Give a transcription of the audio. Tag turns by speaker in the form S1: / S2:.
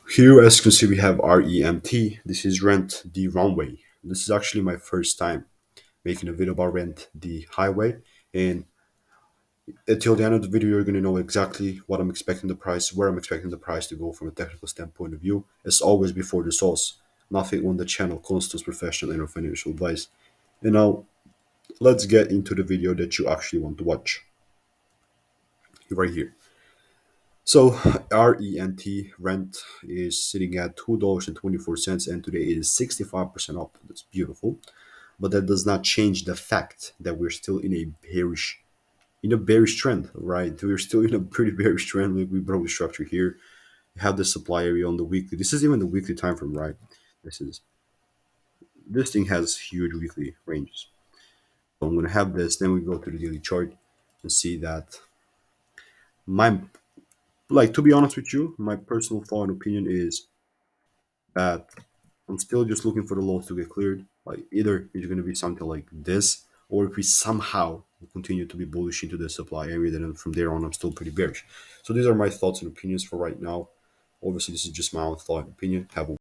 S1: Here, as you can see, we have REMT. This is Rent the Runway. This is actually my first time making a video about Rent the Highway. And until the end of the video, you're going to know exactly what I'm expecting the price, where I'm expecting the price to go from a technical standpoint of view. As always, before the source, nothing on the channel constitutes professional and or financial advice. And now, let's get into the video that you actually want to watch. Right here. So rent is sitting at $2.24, and today it is 65% up. That's beautiful, but that does not change the fact that we're still in a bearish trend, right? We're still in a pretty bearish trend. We broke the structure here. We have the supply area on the weekly. This is even the weekly time frame, right? This thing has huge weekly ranges. So I'm gonna have this. Then we go to the daily chart and see that my to be honest with you, my personal thought and opinion is that I'm still just looking for the lows to get cleared. Like either it's going to be something like this, or if we somehow continue to be bullish into the supply area, then from there on I'm still pretty bearish. So these are my thoughts and opinions for right now. Obviously, this is just my own thought and opinion. Have a